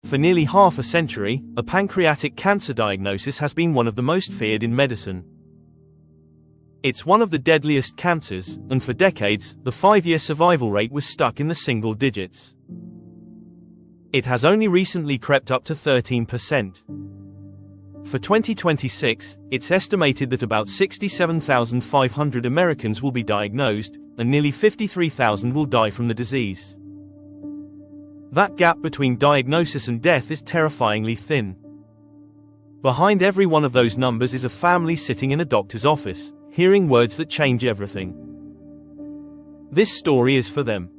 For nearly half a century, a pancreatic cancer diagnosis has been one of the most feared in medicine. It's one of the deadliest cancers, and for decades, the 5-year survival rate was stuck in the single digits. It has only recently crept up to 13%. For 2026, it's estimated that about 67,500 Americans will be diagnosed, and nearly 53,000 will die from the disease. That gap between diagnosis and death is terrifyingly thin. Behind every one of those numbers is a family sitting in a doctor's office, hearing words that change everything. This story is for them.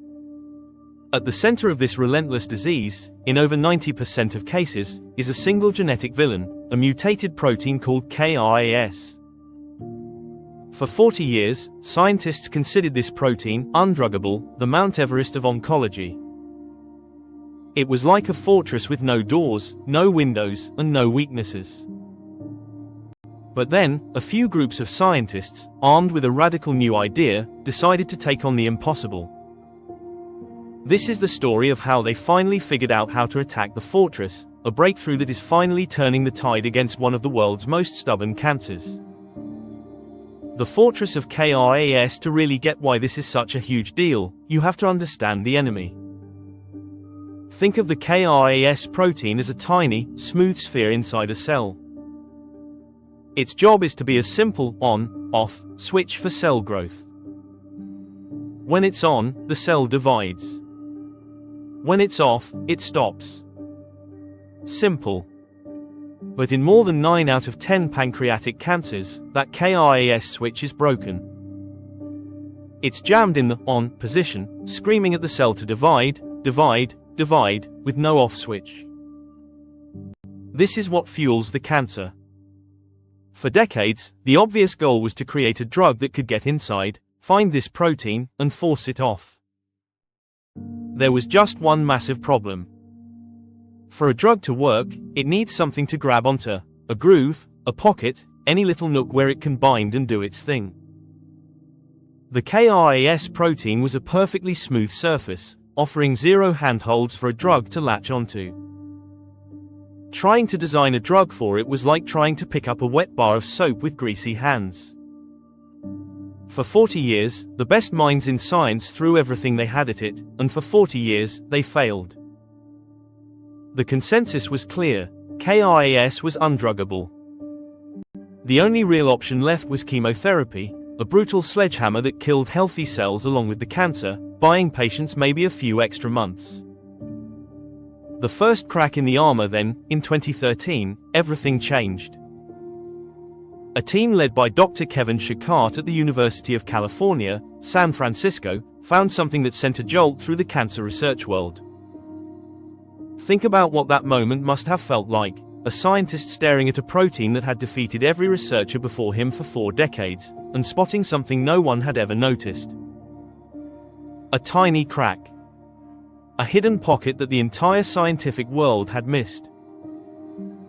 At the center of this relentless disease, in over 90% of cases, is a single genetic villain, a mutated protein called KRAS. For 40 years, scientists considered this protein, undruggable, the Mount Everest of oncology. It was like a fortress with no doors, no windows, and no weaknesses. But then, a few groups of scientists, armed with a radical new idea, decided to take on the impossible. This is the story of how they finally figured out how to attack the fortress, a breakthrough that is finally turning the tide against one of the world's most stubborn cancers. The fortress of KRAS. To really get why this is such a huge deal, you have to understand the enemy. Think of the KRAS protein as a tiny, smooth sphere inside a cell. Its job is to be a simple on-off switch for cell growth. When it's on, the cell divides. When it's off, it stops. Simple. But in more than 9 out of 10 pancreatic cancers, that KRAS switch is broken. It's jammed in the on position, screaming at the cell to divide, with no off switch. This is what fuels the cancer. For decades, the obvious goal was to create a drug that could get inside, find this protein, and force it off. There was just one massive problem. For a drug to work, it needs something to grab onto, a groove, a pocket, any little nook where it can bind and do its thing. The KRAS protein was a perfectly smooth surface, offering zero handholds for a drug to latch onto. Trying to design a drug for it was like trying to pick up a wet bar of soap with greasy hands. For 40 years, the best minds in science threw everything they had at it, and for 40 years, they failed. The consensus was clear: KRAS was undruggable. The only real option left was chemotherapy, a brutal sledgehammer that killed healthy cells along with the cancer, buying patients maybe a few extra months. The first crack in the armor then, in 2013, everything changed. A team led by Dr. Kevin Shakart at the University of California, San Francisco, found something that sent a jolt through the cancer research world. Think about what that moment must have felt like: a scientist staring at a protein that had defeated every researcher before him for 4 decades, and spotting something no one had ever noticed. A tiny crack. A hidden pocket that the entire scientific world had missed.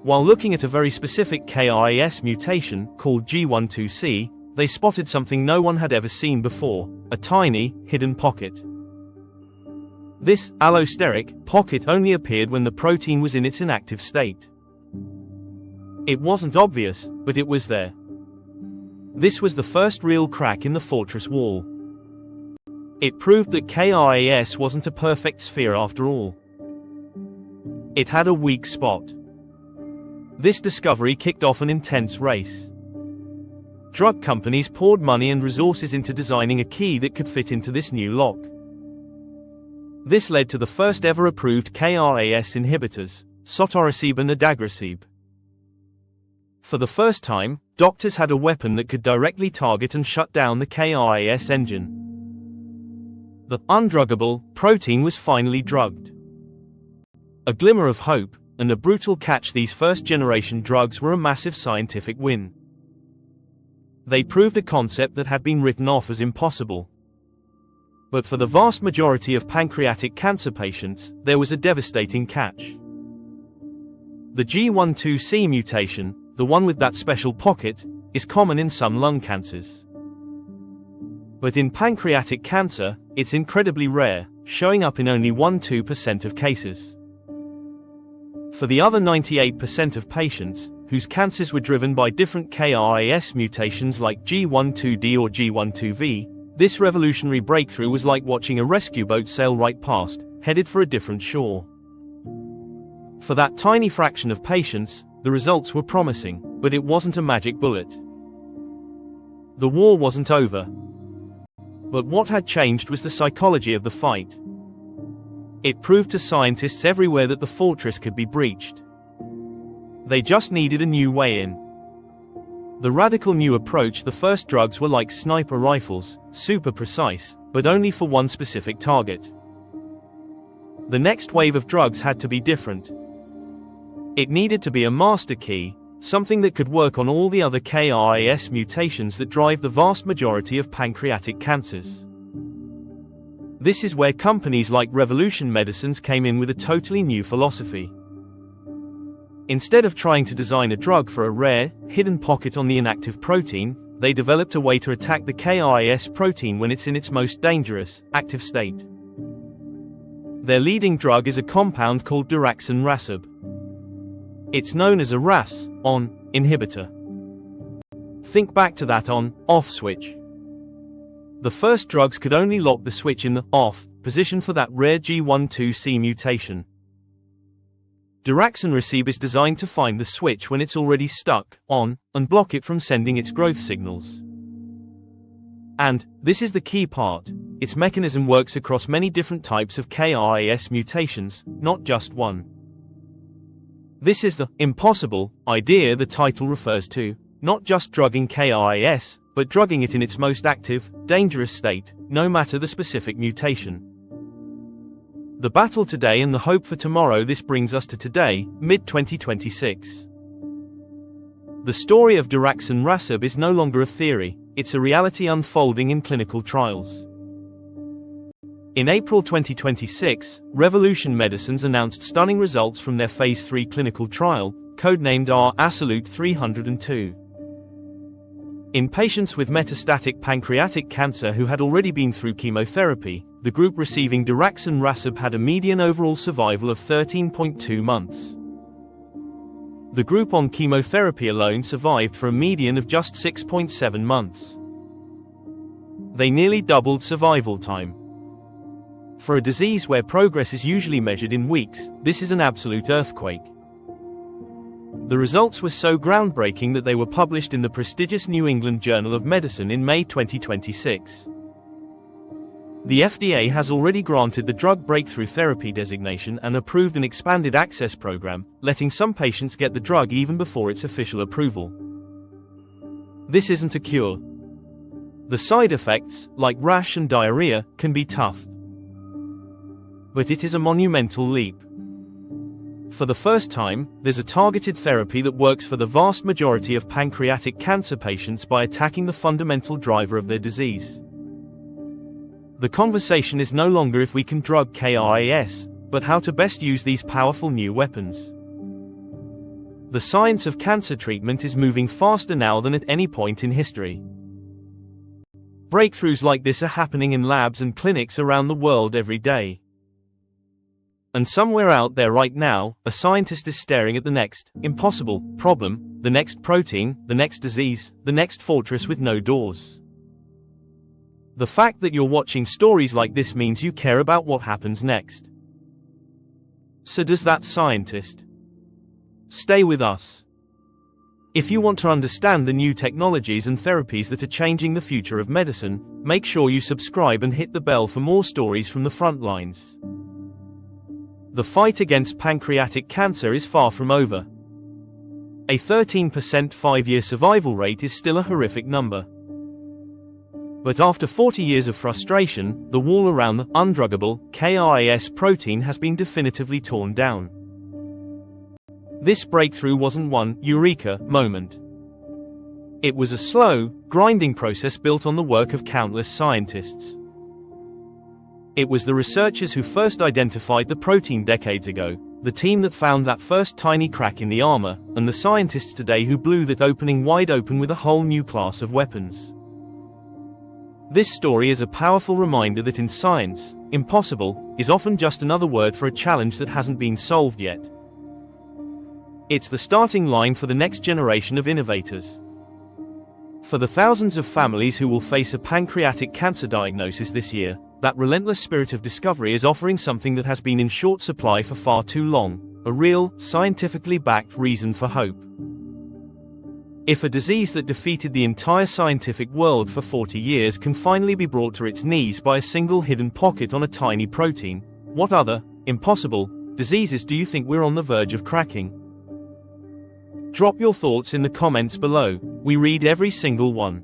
While looking at a very specific KRAS mutation, called G12C, they spotted something no one had ever seen before: a tiny, hidden pocket. This allosteric pocket only appeared when the protein was in its inactive state. It wasn't obvious, but it was there. This was the first real crack in the fortress wall. It proved that KRAS wasn't a perfect sphere after all. It had a weak spot. This discovery kicked off an intense race. Drug companies poured money and resources into designing a key that could fit into this new lock. This led to the first ever approved KRAS inhibitors, sotorasib and adagrasib. For the first time, doctors had a weapon that could directly target and shut down the KRAS engine. The undruggable protein was finally drugged. A glimmer of hope, and a brutal catch: these first-generation drugs were a massive scientific win. They proved a concept that had been written off as impossible. But for the vast majority of pancreatic cancer patients, there was a devastating catch. The G12C mutation, the one with that special pocket, is common in some lung cancers. But in pancreatic cancer, it's incredibly rare, showing up in only 1–2% of cases. For the other 98% of patients, whose cancers were driven by different KRAS mutations like G12D or G12V, this revolutionary breakthrough was like watching a rescue boat sail right past, headed for a different shore. For that tiny fraction of patients, the results were promising, but it wasn't a magic bullet. The war wasn't over. But what had changed was the psychology of the fight. It proved to scientists everywhere that the fortress could be breached. They just needed a new way in. The radical new approach: the first drugs were like sniper rifles, super precise, but only for one specific target. The next wave of drugs had to be different. It needed to be a master key, something that could work on all the other KRAS mutations that drive the vast majority of pancreatic cancers. This is where companies like Revolution Medicines came in with a totally new philosophy. Instead of trying to design a drug for a rare, hidden pocket on the inactive protein, they developed a way to attack the KRAS protein when it's in its most dangerous, active state. Their leading drug is a compound called Daraxonrasib. It's known as a RAS(ON) inhibitor. Think back to that on/off switch. The first drugs could only lock the switch in the off position for that rare G12C mutation. Daraxonrasib is designed to find the switch when it's already stuck on and block it from sending its growth signals. And this is the key part: its mechanism works across many different types of KRAS mutations, not just one. This is the impossible idea the title refers to, not just drugging KRAS, but drugging it in its most active, dangerous state, no matter the specific mutation. The battle today and the hope for tomorrow. This brings us to today, mid-2026. The story of Daraxonrasib is no longer a theory, it's a reality unfolding in clinical trials. In April 2026, Revolution Medicines announced stunning results from their Phase 3 clinical trial, codenamed R-Absolute 302. In patients with metastatic pancreatic cancer who had already been through chemotherapy, the group receiving Daraxonrasib had a median overall survival of 13.2 months. The group on chemotherapy alone survived for a median of just 6.7 months. They nearly doubled survival time. For a disease where progress is usually measured in weeks, this is an absolute earthquake. The results were so groundbreaking that they were published in the prestigious New England Journal of Medicine in May 2026. The FDA has already granted the drug breakthrough therapy designation and approved an expanded access program, letting some patients get the drug even before its official approval. This isn't a cure. The side effects, like rash and diarrhea, can be tough. But it is a monumental leap. For the first time, there's a targeted therapy that works for the vast majority of pancreatic cancer patients by attacking the fundamental driver of their disease. The conversation is no longer if we can drug KRAS, but how to best use these powerful new weapons. The science of cancer treatment is moving faster now than at any point in history. Breakthroughs like this are happening in labs and clinics around the world every day. And somewhere out there right now, a scientist is staring at the next impossible problem, the next protein, the next disease, the next fortress with no doors. The fact that you're watching stories like this means you care about what happens next. So does that scientist. Stay with us. If you want to understand the new technologies and therapies that are changing the future of medicine, make sure you subscribe and hit the bell for more stories from the front lines. The fight against pancreatic cancer is far from over. A 13% 5-year survival rate is still a horrific number. But after 40 years of frustration, the wall around the undruggable KRAS protein has been definitively torn down. This breakthrough wasn't one eureka moment. It was a slow, grinding process built on the work of countless scientists. It was the researchers who first identified the protein decades ago, the team that found that first tiny crack in the armor, and the scientists today who blew that opening wide open with a whole new class of weapons. This story is a powerful reminder that in science, impossible is often just another word for a challenge that hasn't been solved yet. It's the starting line for the next generation of innovators. For the thousands of families who will face a pancreatic cancer diagnosis this year, that relentless spirit of discovery is offering something that has been in short supply for far too long, a real, scientifically backed reason for hope. If a disease that defeated the entire scientific world for 40 years can finally be brought to its knees by a single hidden pocket on a tiny protein, what other, impossible, diseases do you think we're on the verge of cracking? Drop your thoughts in the comments below. We read every single one.